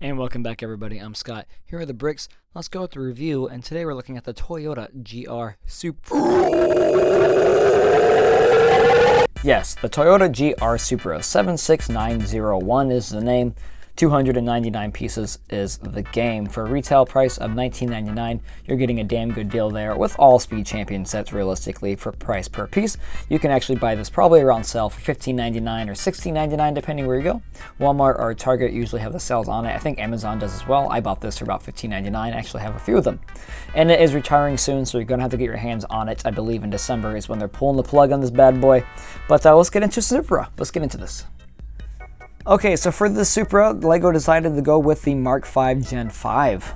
And welcome back, everybody. I'm Scott. Here are the bricks. Let's go with the review, and today we're looking at the Toyota GR Supra. Yes, the Toyota GR Supra 76901 is the name. 299 pieces is the game. For a retail price of $19.99, you're getting a damn good deal there with all Speed Champion sets realistically for price per piece. You can actually buy this probably around sale for $15.99 or $16.99 depending where you go. Walmart or Target usually have the sales on it. I think Amazon does as well. I bought this for about $15.99. I actually have a few of them. And it is retiring soon, so you're going to have to get your hands on it. I believe in December is when they're pulling the plug on this bad boy. But let's get into Supra. Let's get into this. Okay, so for the Supra, Lego decided to go with the Mark V Gen 5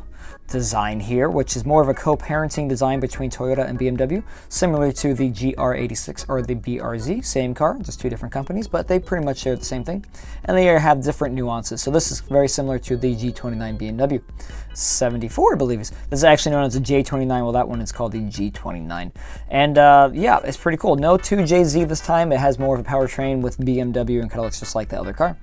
design here, which is more of a co-parenting design between Toyota and BMW, similar to the GR86 or the BRZ, same car, just two different companies, but they pretty much share the same thing, and they have different nuances. So this is very similar to the G29 BMW 74, I believe. This is actually known as the J29, well that one is called the G29. And yeah, it's pretty cool. No 2JZ this time. It has more of a powertrain with BMW and kind of looks just like the other car,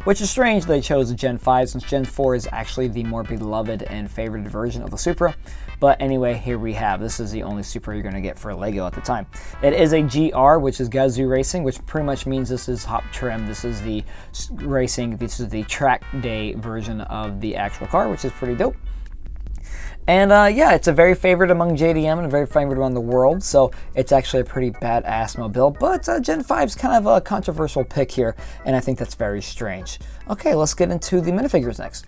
which is strange they chose the Gen 5 since Gen 4 is actually the more beloved and favored version of the Supra. But anyway, here we have, this is the only Supra you're going to get for Lego at the time. It is a GR, which is Gazoo Racing, which pretty much means this is hop trim. This is the racing, this is the track day version of the actual car, which is pretty dope. And yeah, it's a very favorite among JDM and a very favorite around the world, so it's actually a pretty badass mobile. But Gen 5 is kind of a controversial pick here, and I think that's very strange. Okay, let's get into the minifigures next.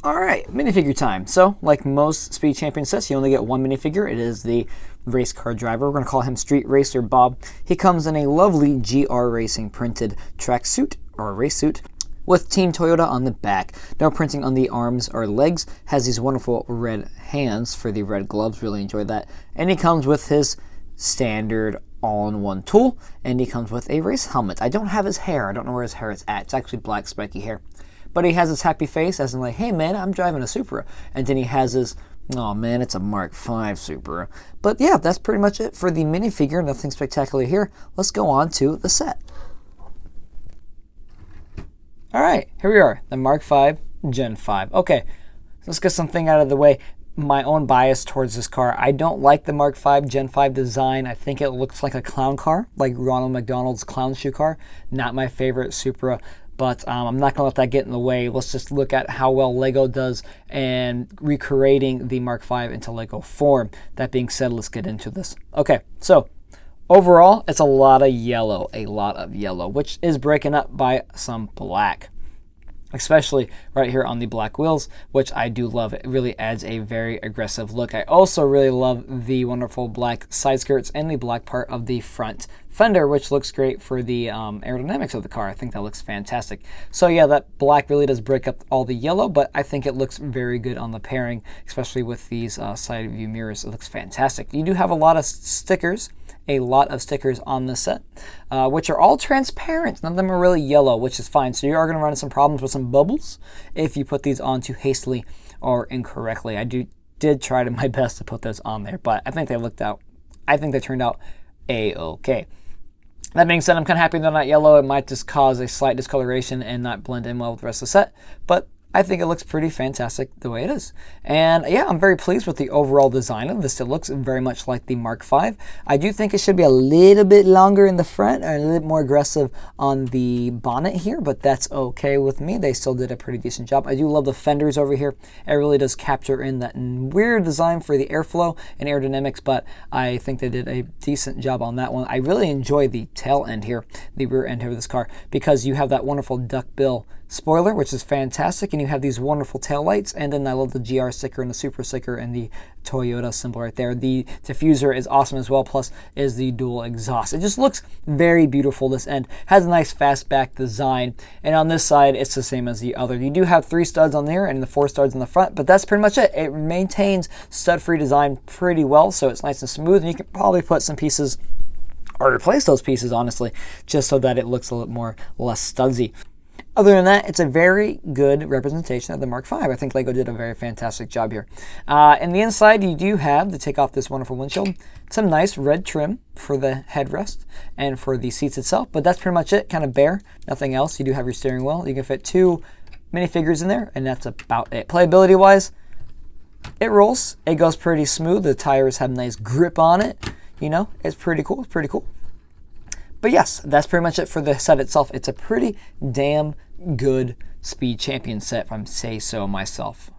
Alright, minifigure time. So, like most Speed Champion sets, you only get one minifigure. It is the race car driver. We're going to call him Street Racer Bob. He comes in a lovely GR Racing printed track suit, or race suit, with Team Toyota on the back. No printing on the arms or legs. Has these wonderful red hands for the red gloves. Really enjoyed that. And he comes with his standard all-in-one tool. And he comes with a race helmet. I don't have his hair. I don't know where his hair is at. It's actually black spiky hair. But he has his happy face as in like, hey man, I'm driving a Supra. And then he has his, oh man, it's a Mark V Supra. But yeah, that's pretty much it for the minifigure. Nothing spectacular here. Let's go on to the set. Alright, here we are, the Mark V Gen 5. Okay, let's get something out of the way. My own bias towards this car. I don't like the Mark V Gen 5 design. I think it looks like a clown car, like Ronald McDonald's clown shoe car. Not my favorite Supra, but I'm not going to let that get in the way. Let's just look at how well Lego does and recreating the Mark V into Lego form. That being said, let's get into this. Okay, so overall, it's a lot of yellow, which is breaking up by some black, especially right here on the black wheels, which I do love. It really adds a very aggressive look. I also really love the wonderful black side skirts and the black part of the front fender, which looks great for the aerodynamics of the car. I think that looks fantastic. So yeah, that black really does break up all the yellow, but I think it looks very good on the pairing, especially with these side view mirrors. It looks fantastic. You do have a lot of stickers on this set, which are all transparent. None of them are really yellow, which is fine. So you are going to run into some problems with some bubbles if you put these on too hastily or incorrectly. I did try my best to put those on there, but I think they turned out a-okay. That being said, I'm kind of happy they're not yellow. It might just cause a slight discoloration and not blend in well with the rest of the set, but I think it looks pretty fantastic the way it is. And yeah, I'm very pleased with the overall design of this. It looks very much like the Mark V. I do think it should be a little bit longer in the front and a little bit more aggressive on the bonnet here, but that's okay with me. They still did a pretty decent job. I do love the fenders over here. It really does capture in that weird design for the airflow and aerodynamics, but I think they did a decent job on that one. I really enjoy the tail end here, the rear end here of this car, because you have that wonderful duckbill spoiler, which is fantastic, and you have these wonderful tail lights, and then I love the GR sticker and the Supra sticker and the Toyota symbol right there. The diffuser is awesome as well, plus is the dual exhaust. It just looks very beautiful. This end has a nice fastback design, and on this side it's the same as the other. You do have 3 studs on there and the 4 studs in the front, but that's pretty much it. It maintains stud-free design pretty well, so it's nice and smooth, and you can probably put some pieces or replace those pieces, honestly, just so that it looks a little less studsy. Other than that, it's a very good representation of the Mark V. I think Lego did a very fantastic job here. In the inside, you do have, to take off this wonderful windshield, some nice red trim for the headrest and for the seats itself, but that's pretty much it, kind of bare, nothing else. You do have your steering wheel. You can fit 2 minifigures in there, and that's about it. Playability wise, it rolls. It goes pretty smooth. The tires have nice grip on it. You know, it's pretty cool. It's pretty cool. But yes, that's pretty much it for the set itself. It's a pretty damn good Speed Champion set, if I say so myself.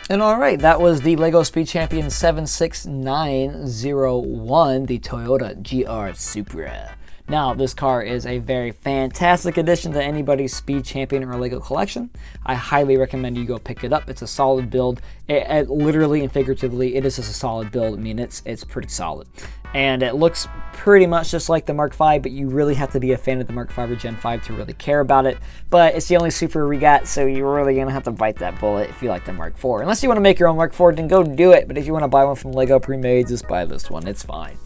And all right, that was the Lego Speed Champion 76901, the Toyota GR Supra. Now, this car is a very fantastic addition to anybody's Speed Champion or Lego collection. I highly recommend you go pick it up. It's a solid build. It literally and figuratively, it is just a solid build. I mean, it's pretty solid. And it looks pretty much just like the Mark V, but you really have to be a fan of the Mark V or Gen 5 to really care about it. But it's the only Supra we got, so you're really going to have to bite that bullet if you like the Mark IV. Unless you want to make your own Mark IV, then go do it. But if you want to buy one from Lego pre-made, just buy this one. It's fine.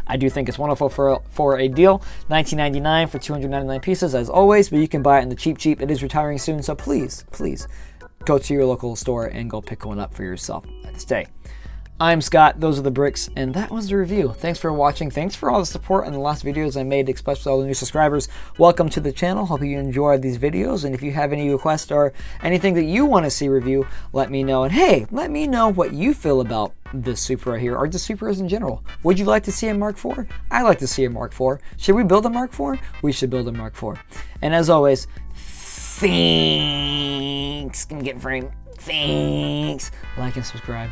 I do think it's wonderful for a deal. $19.99 for 299 pieces, as always, but you can buy it in the cheap. It is retiring soon, so please go to your local store and go pick one up for yourself this day. I'm Scott, those are the bricks, and that was the review. Thanks for watching. Thanks for all the support in the last videos I made, especially all the new subscribers. Welcome to the channel. Hope you enjoyed these videos, and if you have any requests or anything that you want to see review, let me know. And hey, let me know what you feel about this Supra here, or just Supras in general. Would you like to see a Mark IV? I like to see a Mark IV. Should we build a Mark IV? We should build a Mark IV. And as always, thanks. I'm getting framed. Thanks. Like and subscribe.